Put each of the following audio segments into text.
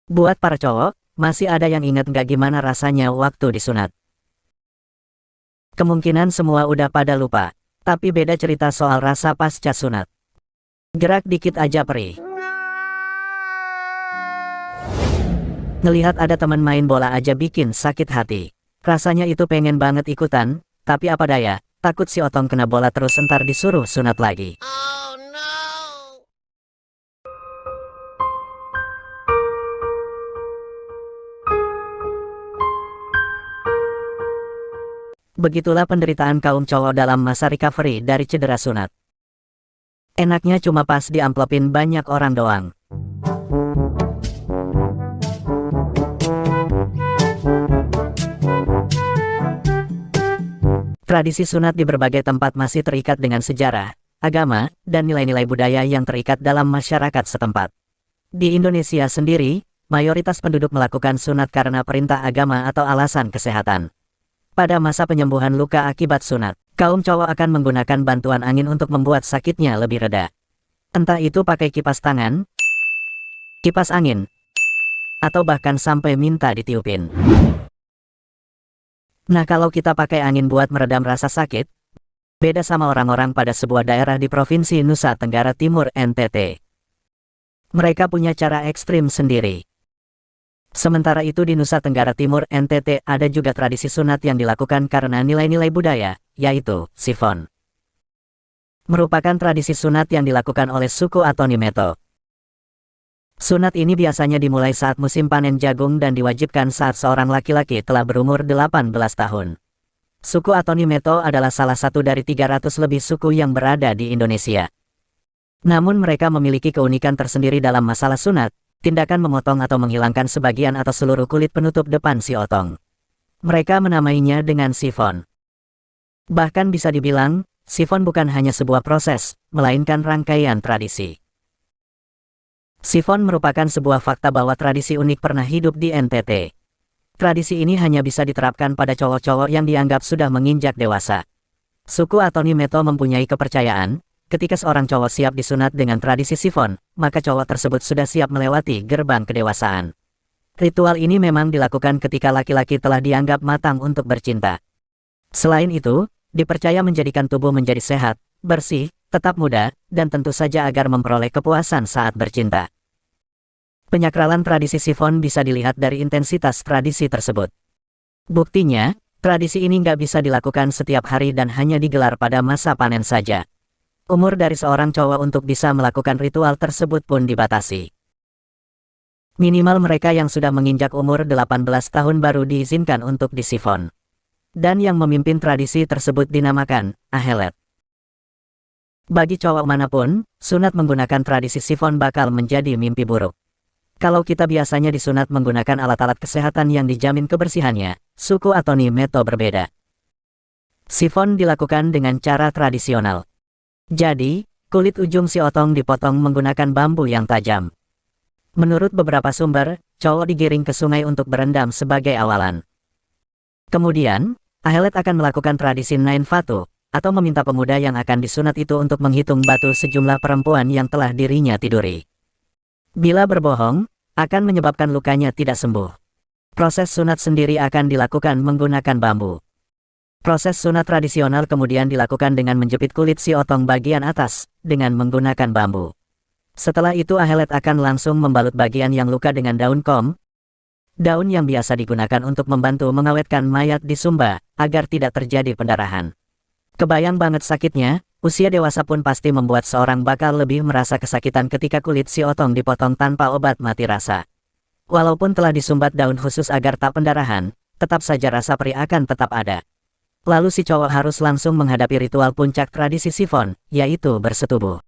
Buat para cowok, masih ada yang ingat nggak gimana rasanya waktu disunat? Kemungkinan semua udah pada lupa, tapi beda cerita soal rasa pasca sunat. Gerak dikit aja perih. Ngelihat ada teman main bola aja bikin sakit hati. Rasanya itu pengen banget ikutan, tapi apa daya, takut si Otong kena bola terus entar disuruh sunat lagi. Begitulah penderitaan kaum cowok dalam masa recovery dari cedera sunat. Enaknya cuma pas diamplopin banyak orang doang. Tradisi sunat di berbagai tempat masih terikat dengan sejarah, agama, dan nilai-nilai budaya yang terikat dalam masyarakat setempat. Di Indonesia sendiri, mayoritas penduduk melakukan sunat karena perintah agama atau alasan kesehatan. Pada masa penyembuhan luka akibat sunat, kaum cowok akan menggunakan bantuan angin untuk membuat sakitnya lebih reda. Entah itu pakai kipas tangan, kipas angin, atau bahkan sampai minta ditiupin. Nah, kalau kita pakai angin buat meredam rasa sakit, beda sama orang-orang pada sebuah daerah di Provinsi Nusa Tenggara Timur NTT. Mereka punya cara ekstrim sendiri. Sementara itu di Nusa Tenggara Timur NTT ada juga tradisi sunat yang dilakukan karena nilai-nilai budaya, yaitu sifon. Merupakan tradisi sunat yang dilakukan oleh suku Atonimeto. Sunat ini biasanya dimulai saat musim panen jagung dan diwajibkan saat seorang laki-laki telah berumur 18 tahun. Suku Atonimeto adalah salah satu dari 300 lebih suku yang berada di Indonesia. Namun mereka memiliki keunikan tersendiri dalam masalah sunat, tindakan memotong atau menghilangkan sebagian atau seluruh kulit penutup depan si otong. Mereka menamainya dengan sifon. Bahkan bisa dibilang, sifon bukan hanya sebuah proses, melainkan rangkaian tradisi. Sifon merupakan sebuah fakta bahwa tradisi unik pernah hidup di NTT. Tradisi ini hanya bisa diterapkan pada cowok-cowok yang dianggap sudah menginjak dewasa. Suku Atonimeto mempunyai kepercayaan, ketika seorang cowok siap disunat dengan tradisi sifon, maka cowok tersebut sudah siap melewati gerbang kedewasaan. Ritual ini memang dilakukan ketika laki-laki telah dianggap matang untuk bercinta. Selain itu, dipercaya menjadikan tubuh menjadi sehat, bersih, tetap muda, dan tentu saja agar memperoleh kepuasan saat bercinta. Penyakralan tradisi sifon bisa dilihat dari intensitas tradisi tersebut. Buktinya, tradisi ini nggak bisa dilakukan setiap hari dan hanya digelar pada masa panen saja. Umur dari seorang cowok untuk bisa melakukan ritual tersebut pun dibatasi. Minimal mereka yang sudah menginjak umur 18 tahun baru diizinkan untuk disifon. Dan yang memimpin tradisi tersebut dinamakan ahelet. Bagi cowok manapun, sunat menggunakan tradisi sifon bakal menjadi mimpi buruk. Kalau kita biasanya disunat menggunakan alat-alat kesehatan yang dijamin kebersihannya, suku Atonimeto berbeda. Sifon dilakukan dengan cara tradisional. Jadi, kulit ujung si otong dipotong menggunakan bambu yang tajam. Menurut beberapa sumber, cowok digiring ke sungai untuk berendam sebagai awalan. Kemudian, ahelet akan melakukan tradisi nain fatu, atau meminta pemuda yang akan disunat itu untuk menghitung batu sejumlah perempuan yang telah dirinya tiduri. Bila berbohong, akan menyebabkan lukanya tidak sembuh. Proses sunat sendiri akan dilakukan menggunakan bambu. Proses sunat tradisional kemudian dilakukan dengan menjepit kulit si otong bagian atas, dengan menggunakan bambu. Setelah itu ahelet akan langsung membalut bagian yang luka dengan daun kom, daun yang biasa digunakan untuk membantu mengawetkan mayat di Sumba, agar tidak terjadi pendarahan. Kebayang banget sakitnya, usia dewasa pun pasti membuat seorang bakal lebih merasa kesakitan ketika kulit si otong dipotong tanpa obat mati rasa. Walaupun telah disumbat daun khusus agar tak pendarahan, tetap saja rasa perih akan tetap ada. Lalu si cowok harus langsung menghadapi ritual puncak tradisi sifon, yaitu bersetubuh.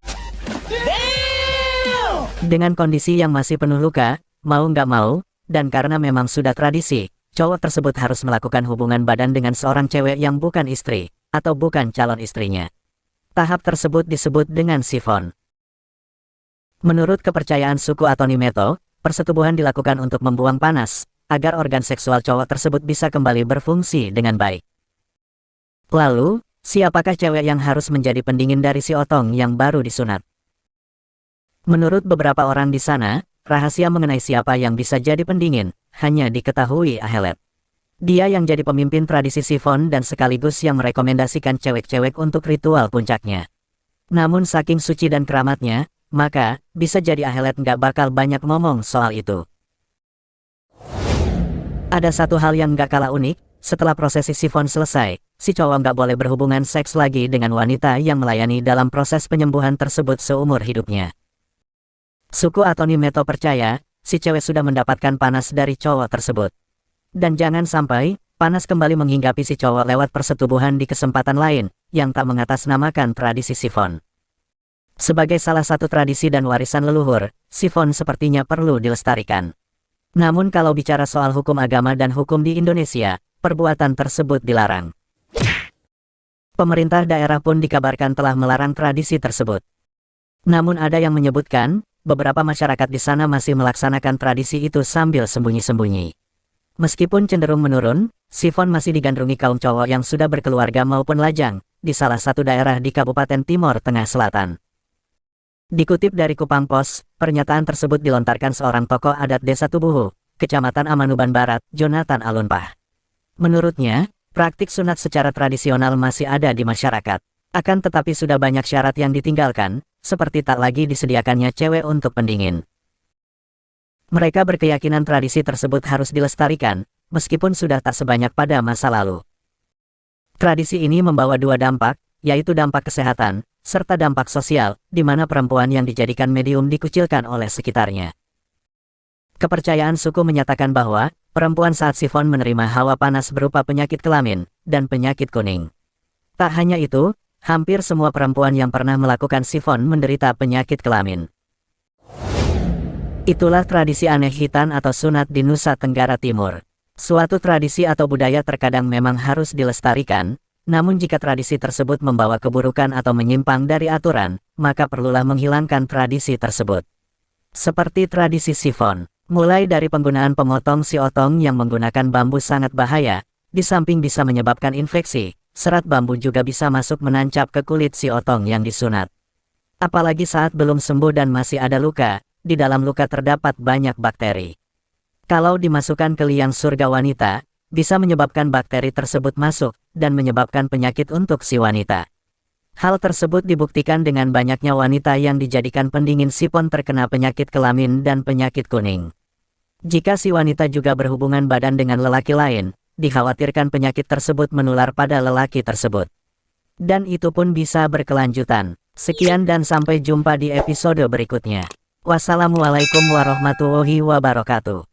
Dengan kondisi yang masih penuh luka, mau nggak mau, dan karena memang sudah tradisi, cowok tersebut harus melakukan hubungan badan dengan seorang cewek yang bukan istri, atau bukan calon istrinya. Tahap tersebut disebut dengan sifon. Menurut kepercayaan suku Atonimeto, persetubuhan dilakukan untuk membuang panas, agar organ seksual cowok tersebut bisa kembali berfungsi dengan baik. Lalu, siapakah cewek yang harus menjadi pendingin dari si otong yang baru disunat? Menurut beberapa orang di sana, rahasia mengenai siapa yang bisa jadi pendingin, hanya diketahui Ahelet. Dia yang jadi pemimpin tradisi sifon dan sekaligus yang merekomendasikan cewek-cewek untuk ritual puncaknya. Namun saking suci dan keramatnya, maka, bisa jadi Ahelet nggak bakal banyak ngomong soal itu. Ada satu hal yang nggak kalah unik, setelah prosesi sifon selesai, si cowok nggak boleh berhubungan seks lagi dengan wanita yang melayani dalam proses penyembuhan tersebut seumur hidupnya. Suku Atoni Meto percaya, si cewek sudah mendapatkan panas dari cowok tersebut. Dan jangan sampai, panas kembali menghinggapi si cowok lewat persetubuhan di kesempatan lain, yang tak mengatasnamakan tradisi sifon. Sebagai salah satu tradisi dan warisan leluhur, sifon sepertinya perlu dilestarikan. Namun kalau bicara soal hukum agama dan hukum di Indonesia, perbuatan tersebut dilarang. Pemerintah daerah pun dikabarkan telah melarang tradisi tersebut. Namun ada yang menyebutkan, beberapa masyarakat di sana masih melaksanakan tradisi itu sambil sembunyi-sembunyi. Meskipun cenderung menurun, sifon masih digandrungi kaum cowok yang sudah berkeluarga maupun lajang, di salah satu daerah di Kabupaten Timor Tengah Selatan. Dikutip dari Kupang Pos, pernyataan tersebut dilontarkan seorang tokoh adat Desa Tubuhu, Kecamatan Amanuban Barat, Jonathan Alunpah. Menurutnya, praktik sunat secara tradisional masih ada di masyarakat. Akan tetapi sudah banyak syarat yang ditinggalkan, seperti tak lagi disediakannya cewek untuk pendingin. Mereka berkeyakinan tradisi tersebut harus dilestarikan, meskipun sudah tak sebanyak pada masa lalu. Tradisi ini membawa dua dampak, yaitu dampak kesehatan, serta dampak sosial, di mana perempuan yang dijadikan medium dikucilkan oleh sekitarnya. Kepercayaan suku menyatakan bahwa, perempuan saat sifon menerima hawa panas berupa penyakit kelamin, dan penyakit kuning. Tak hanya itu, hampir semua perempuan yang pernah melakukan sifon menderita penyakit kelamin. Itulah tradisi aneh hitan atau sunat di Nusa Tenggara Timur. Suatu tradisi atau budaya terkadang memang harus dilestarikan, namun jika tradisi tersebut membawa keburukan atau menyimpang dari aturan, maka perlulah menghilangkan tradisi tersebut. Seperti tradisi sifon, mulai dari penggunaan pemotong si otong yang menggunakan bambu sangat bahaya, di samping bisa menyebabkan infeksi, serat bambu juga bisa masuk menancap ke kulit si otong yang disunat. Apalagi saat belum sembuh dan masih ada luka, di dalam luka terdapat banyak bakteri. Kalau dimasukkan ke liang surga wanita, bisa menyebabkan bakteri tersebut masuk, dan menyebabkan penyakit untuk si wanita. Hal tersebut dibuktikan dengan banyaknya wanita yang dijadikan pendingin sifon terkena penyakit kelamin dan penyakit kuning. Jika si wanita juga berhubungan badan dengan lelaki lain, dikhawatirkan penyakit tersebut menular pada lelaki tersebut. Dan itu pun bisa berkelanjutan. Sekian dan sampai jumpa di episode berikutnya. Wassalamualaikum warahmatullahi wabarakatuh.